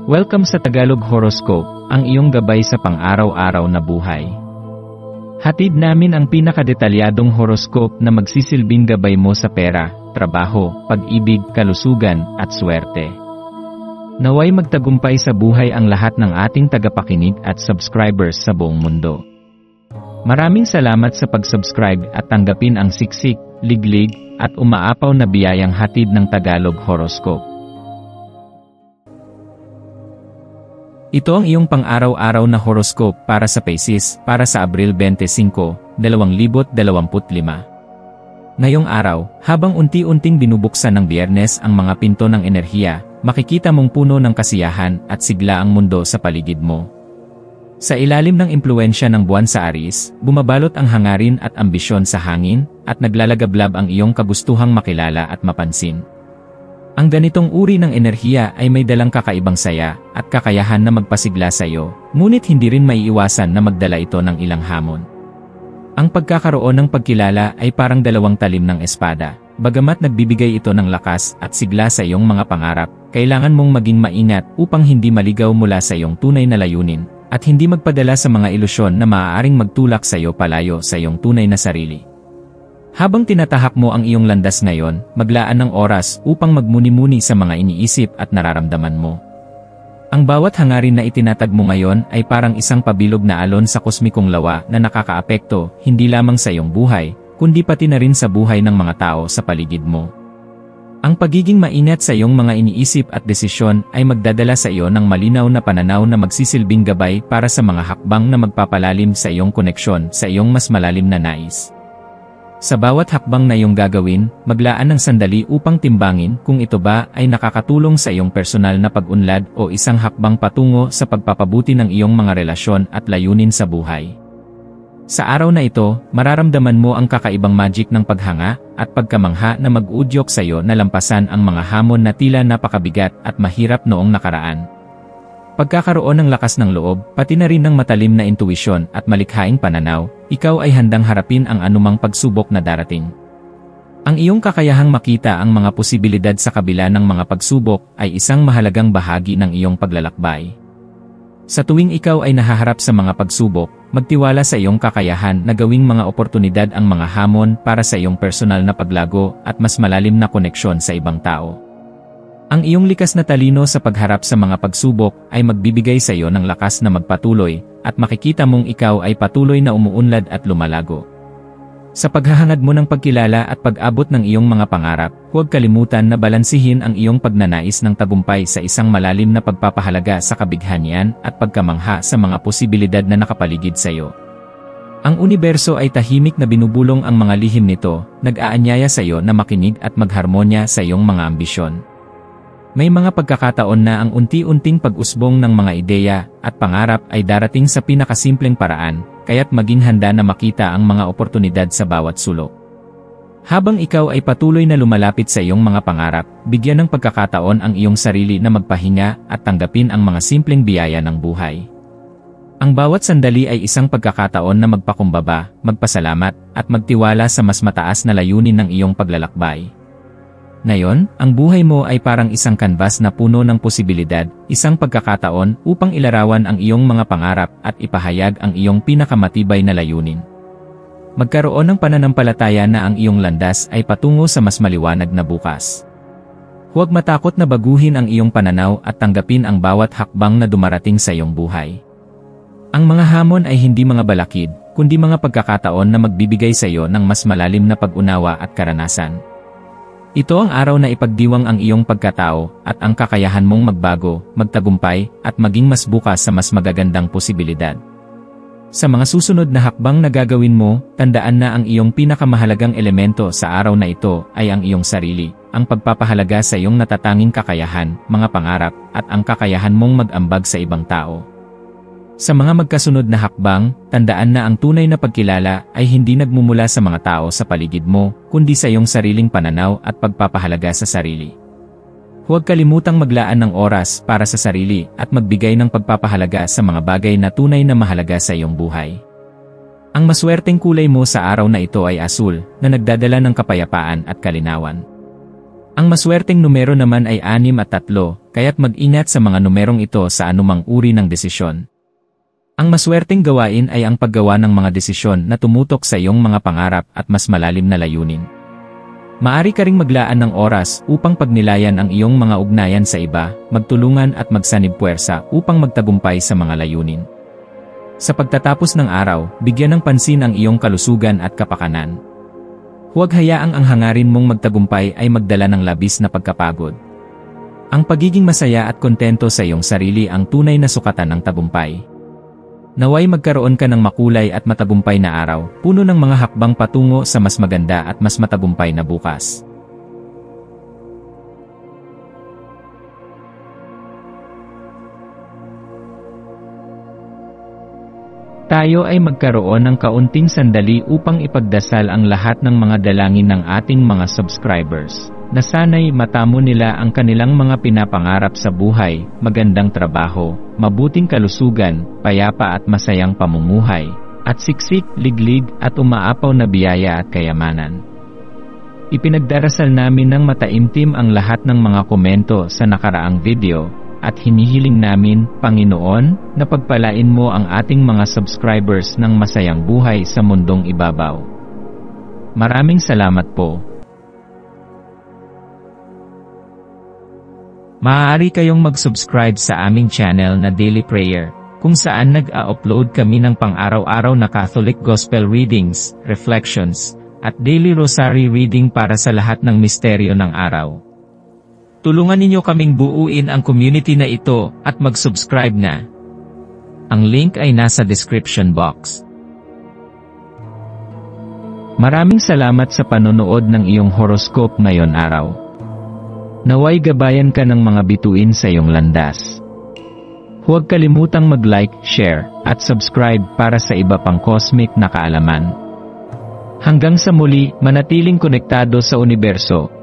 Welcome sa Tagalog Horoscope, ang iyong gabay sa pang-araw-araw na buhay. Hatid namin ang pinakadetalyadong horoscope na magsisilbing gabay mo sa pera, trabaho, pag-ibig, kalusugan, at swerte. Naway magtagumpay sa buhay ang lahat ng ating tagapakinig at subscribers sa buong mundo. Maraming salamat sa pag-subscribe at tanggapin ang siksik, liglig, at umaapaw na biyayang hatid ng Tagalog Horoscope. Ito ang iyong pang-araw-araw na horoscope para sa Pisces para sa Abril 25, 2025. Ngayong araw, habang unti-unting binubuksan ng Biyernes ang mga pinto ng enerhiya, makikita mong puno ng kasiyahan at sigla ang mundo sa paligid mo. Sa ilalim ng impluwensya ng buwan sa Aries, bumabalot ang hangarin at ambisyon sa hangin, at naglalagablab ang iyong kagustuhang makilala at mapansin. Ang ganitong uri ng enerhiya ay may dalang kakaibang saya at kakayahan na magpasigla sa iyo, ngunit hindi rin maiiwasan na magdala ito ng ilang hamon. Ang pagkakaroon ng pagkilala ay parang dalawang talim ng espada. Bagamat nagbibigay ito ng lakas at sigla sa iyong mga pangarap, kailangan mong maging maingat upang hindi maligaw mula sa iyong tunay na layunin, at hindi magpadala sa mga ilusyon na maaaring magtulak sa iyo palayo sa iyong tunay na sarili. Habang tinatahak mo ang iyong landas ngayon, maglaan ng oras upang magmuni-muni sa mga iniisip at nararamdaman mo. Ang bawat hangarin na itinatag mo ngayon ay parang isang pabilog na alon sa kosmikong lawa na nakakaapekto hindi lamang sa iyong buhay, kundi pati na rin sa buhay ng mga tao sa paligid mo. Ang pagiging maingat sa iyong mga iniisip at desisyon ay magdadala sa iyo ng malinaw na pananaw na magsisilbing gabay para sa mga hakbang na magpapalalim sa iyong koneksyon sa iyong mas malalim na nais. Sa bawat hakbang na iyong gagawin, maglaan ng sandali upang timbangin kung ito ba ay nakakatulong sa iyong personal na pag-unlad o isang hakbang patungo sa pagpapabuti ng iyong mga relasyon at layunin sa buhay. Sa araw na ito, mararamdaman mo ang kakaibang magic ng paghanga at pagkamangha na mag-uudyok sa iyo na lampasan ang mga hamon na tila napakabigat at mahirap noong nakaraan. Pagkakaroon ng lakas ng loob, pati na rin ng matalim na intuwisyon at malikhaing pananaw, ikaw ay handang harapin ang anumang pagsubok na darating. Ang iyong kakayahang makita ang mga posibilidad sa kabila ng mga pagsubok ay isang mahalagang bahagi ng iyong paglalakbay. Sa tuwing ikaw ay nahaharap sa mga pagsubok, magtiwala sa iyong kakayahan na gawing mga oportunidad ang mga hamon para sa iyong personal na paglago at mas malalim na koneksyon sa ibang tao. Ang iyong likas na talino sa pagharap sa mga pagsubok ay magbibigay sa iyo ng lakas na magpatuloy, at makikita mong ikaw ay patuloy na umuunlad at lumalago. Sa paghahangad mo ng pagkilala at pag-abot ng iyong mga pangarap, huwag kalimutan na balansihin ang iyong pagnanais ng tagumpay sa isang malalim na pagpapahalaga sa kabighanian at pagkamangha sa mga posibilidad na nakapaligid sa iyo. Ang universo ay tahimik na binubulong ang mga lihim nito, nag-aanyaya sa iyo na makinig at magharmonya sa iyong mga ambisyon. May mga pagkakataon na ang unti-unting pag-usbong ng mga ideya at pangarap ay darating sa pinakasimpleng paraan, kaya't maging handa na makita ang mga oportunidad sa bawat sulok. Habang ikaw ay patuloy na lumalapit sa iyong mga pangarap, bigyan ng pagkakataon ang iyong sarili na magpahinga at tanggapin ang mga simpleng biyaya ng buhay. Ang bawat sandali ay isang pagkakataon na magpakumbaba, magpasalamat, at magtiwala sa mas mataas na layunin ng iyong paglalakbay. Ngayon, ang buhay mo ay parang isang kanvas na puno ng posibilidad, isang pagkakataon upang ilarawan ang iyong mga pangarap at ipahayag ang iyong pinakamatibay na layunin. Magkaroon ng pananampalataya na ang iyong landas ay patungo sa mas maliwanag na bukas. Huwag matakot na baguhin ang iyong pananaw at tanggapin ang bawat hakbang na dumarating sa iyong buhay. Ang mga hamon ay hindi mga balakid, kundi mga pagkakataon na magbibigay sa iyo ng mas malalim na pag-unawa at karanasan. Ito ang araw na ipagdiwang ang iyong pagkatao at ang kakayahan mong magbago, magtagumpay, at maging mas bukas sa mas magagandang posibilidad. Sa mga susunod na hakbang na gagawin mo, tandaan na ang iyong pinakamahalagang elemento sa araw na ito ay ang iyong sarili, ang pagpapahalaga sa iyong natatanging kakayahan, mga pangarap, at ang kakayahan mong mag-ambag sa ibang tao. Sa mga magkasunod na hakbang, tandaan na ang tunay na pagkilala ay hindi nagmumula sa mga tao sa paligid mo, kundi sa iyong sariling pananaw at pagpapahalaga sa sarili. Huwag kalimutang maglaan ng oras para sa sarili at magbigay ng pagpapahalaga sa mga bagay na tunay na mahalaga sa iyong buhay. Ang maswerteng kulay mo sa araw na ito ay asul, na nagdadala ng kapayapaan at kalinawan. Ang maswerteng numero naman ay 6 at 3, kaya't mag-ingat sa mga numerong ito sa anumang uri ng desisyon. Ang maswerteng gawain ay ang paggawa ng mga desisyon na tumutok sa iyong mga pangarap at mas malalim na layunin. Maari ka ring maglaan ng oras upang pagnilayan ang iyong mga ugnayan sa iba, magtulungan at magsanib puwersa upang magtagumpay sa mga layunin. Sa pagtatapos ng araw, bigyan ng pansin ang iyong kalusugan at kapakanan. Huwag hayaang ang hangarin mong magtagumpay ay magdala ng labis na pagkapagod. Ang pagiging masaya at kontento sa iyong sarili ang tunay na sukatan ng tagumpay. Naway magkaroon ka ng makulay at matagumpay na araw, puno ng mga hakbang patungo sa mas maganda at mas matagumpay na bukas. Tayo ay magkaroon ng kaunting sandali upang ipagdasal ang lahat ng mga dalangin ng ating mga subscribers, na sana'y matamo nila ang kanilang mga pinapangarap sa buhay, magandang trabaho, mabuting kalusugan, payapa at masayang pamumuhay, at siksik, liglig at umaapaw na biyaya at kayamanan. Ipinagdarasal namin ng mataimtim ang lahat ng mga komento sa nakaraang video, at hinihiling namin, Panginoon, na pagpalain mo ang ating mga subscribers ng masayang buhay sa mundong ibabaw. Maraming salamat po. Maaari kayong mag-subscribe sa aming channel na Daily Prayer, kung saan nag-a-upload kami ng pang-araw-araw na Catholic Gospel readings, reflections, at daily rosary reading para sa lahat ng misteryo ng araw. Tulungan ninyo kaming buuin ang community na ito at mag-subscribe na. Ang link ay nasa description box. Maraming salamat sa panonood ng iyong horoscope ngayon araw. Naway gabayan ka ng mga bituin sa iyong landas. Huwag kalimutang mag-like, share, at subscribe para sa iba pang cosmic na kaalaman. Hanggang sa muli, manatiling konektado sa universo.